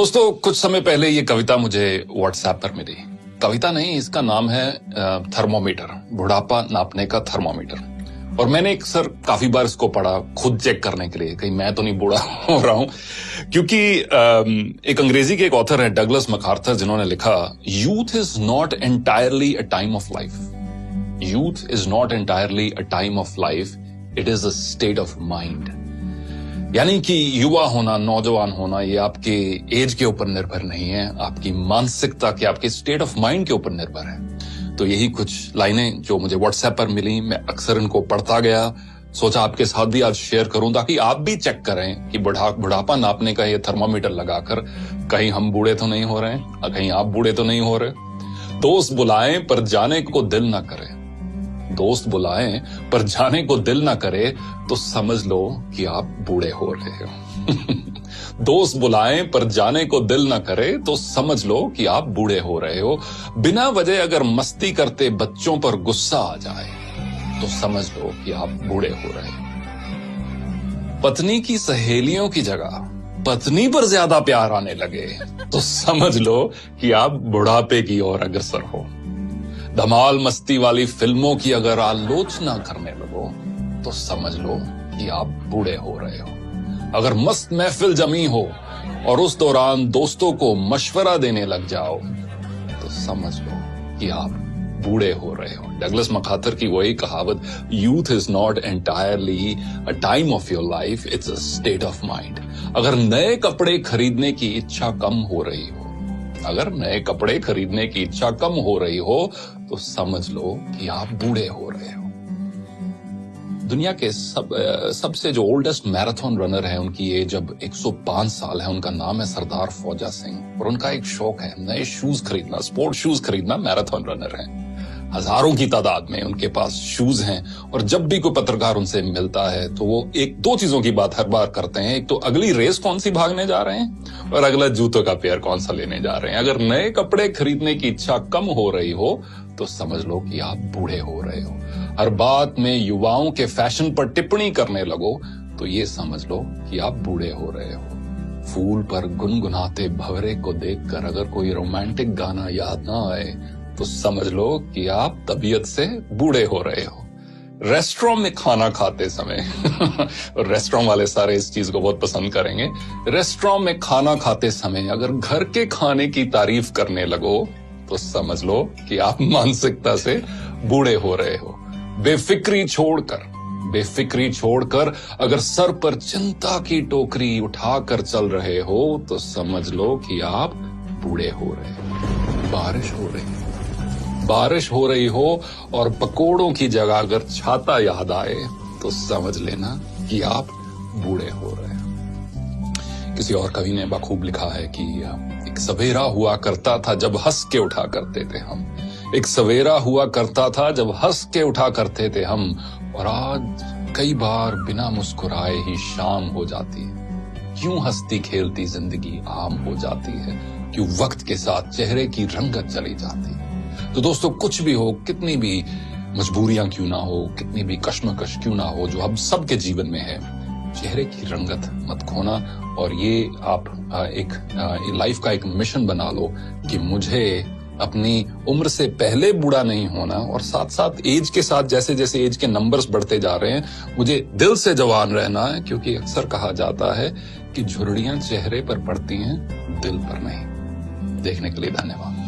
दोस्तों, कुछ समय पहले ये कविता मुझे व्हाट्सएप पर मिली। कविता नहीं, इसका नाम है थर्मोमीटर, बुढ़ापा नापने का थर्मोमीटर। और मैंने अक्सर काफी बार इसको पढ़ा खुद चेक करने के लिए, कहीं मैं तो नहीं बूढ़ा हो रहा हूं। क्योंकि एक अंग्रेजी के एक ऑथर है डगलस मैकार्थर, जिन्होंने लिखा, youth is not entirely a time of life. Youth is not entirely a time of life, it is a state of mind. यानी कि युवा होना, नौजवान होना, ये आपके एज के ऊपर निर्भर नहीं है, आपकी मानसिकता के, आपके स्टेट ऑफ माइंड के ऊपर निर्भर है। तो यही कुछ लाइनें जो मुझे व्हाट्सएप पर मिली, मैं अक्सर इनको पढ़ता गया, सोचा आपके साथ भी आज शेयर करूं ताकि आप भी चेक करें कि बुढ़ापा नापने का ये थर्मामीटर लगाकर कहीं हम बूढ़े तो नहीं हो रहे हैं, कहीं आप बूढ़े तो नहीं हो रहे। दोस्त बुलाएं पर जाने को दिल ना करे, दोस्त बुलाएं पर जाने को दिल ना करे तो समझ लो कि आप बूढ़े हो रहे हो। दोस्त बुलाएं पर जाने को दिल ना करे तो समझ लो कि आप बूढ़े हो रहे हो। बिना वजह अगर मस्ती करते बच्चों पर गुस्सा आ जाए तो समझ लो कि आप बूढ़े हो रहे हो। पत्नी की सहेलियों की जगह पत्नी पर ज्यादा प्यार आने लगे तो समझ लो कि आप बुढ़ापे की ओर अग्रसर हो। धमाल मस्ती वाली फिल्मों की अगर आलोचना करने लगो तो समझ लो कि आप बूढ़े हो रहे हो। अगर मस्त महफिल जमी हो और उस दौरान दोस्तों को मशवरा देने लग जाओ तो समझ लो कि आप बूढ़े हो रहे हो। डगलस मैकार्थर की वही कहावत, youth is not entirely a time of your life, it's a state of mind. अगर नए कपड़े खरीदने की इच्छा कम हो रही हो, अगर नए कपड़े खरीदने की इच्छा कम हो रही हो तो समझ लो कि आप बूढ़े हो रहे हो। दुनिया के सबसे जो ओल्डेस्ट मैराथन रनर है, उनकी एज अब 105 साल है। उनका नाम है सरदार फौजा सिंह और उनका एक शौक है नए शूज खरीदना, स्पोर्ट शूज खरीदना। मैराथन रनर है, हजारों की तादाद में उनके पास शूज हैं। और जब भी कोई पत्रकार उनसे मिलता है तो वो एक दो चीजों की बात हर बार करते हैं, एक तो अगली रेस कौन सी भागने जा रहे हैं और अगला जूतों का पेयर कौन सा लेने जा रहे हैं। अगर नए कपड़े खरीदने की इच्छा कम हो रही हो तो समझ लो कि आप बूढ़े हो रहे हो। हर बात में युवाओं के फैशन पर टिप्पणी करने लगो तो ये समझ लो कि आप बूढ़े हो रहे हो। फूल पर गुनगुनाते भंवरे को देखकर अगर कोई रोमांटिक गाना याद ना आए तो समझ लो कि आप तबीयत से बूढ़े हो रहे हो। रेस्टोरेंट में खाना खाते समय और रेस्टोरेंट वाले सारे इस चीज को बहुत पसंद करेंगे। रेस्टोरेंट में खाना खाते समय अगर घर के खाने की तारीफ करने लगो तो समझ लो कि आप मानसिकता से बूढ़े हो रहे हो। बेफिक्री छोड़कर अगर सर पर चिंता की टोकरी उठाकर चल रहे हो तो समझ लो कि आप बूढ़े हो रहे हो। बारिश हो रही हो और पकोड़ों की जगह अगर छाता याद आए तो समझ लेना कि आप बूढ़े हो रहे हो। किसी और कवि ने बखूब लिखा है कि एक सवेरा हुआ करता था जब हंस के उठा करते थे हम, एक सवेरा हुआ करता था जब हंस के उठा करते थे हम, और आज कई बार बिना मुस्कुराए ही शाम हो जाती है। क्यों हंसती खेलती जिंदगी आम हो जाती है, क्यों वक्त के साथ चेहरे की रंगत चली जाती है। तो दोस्तों, कुछ भी हो, कितनी भी मजबूरियां क्यों ना हो, कितनी भी कश्मकश क्यों ना हो, जो हम सबके जीवन में है, चेहरे की रंगत मत खोना। और ये आप एक लाइफ का एक मिशन बना लो कि मुझे अपनी उम्र से पहले बूढ़ा नहीं होना, और साथ साथ एज के साथ जैसे जैसे एज के नंबर्स बढ़ते जा रहे हैं मुझे दिल से जवान रहना है। क्योंकि अक्सर कहा जाता है कि झुर्रियां चेहरे पर पड़ती हैं, दिल पर नहीं। देखने के लिए धन्यवाद।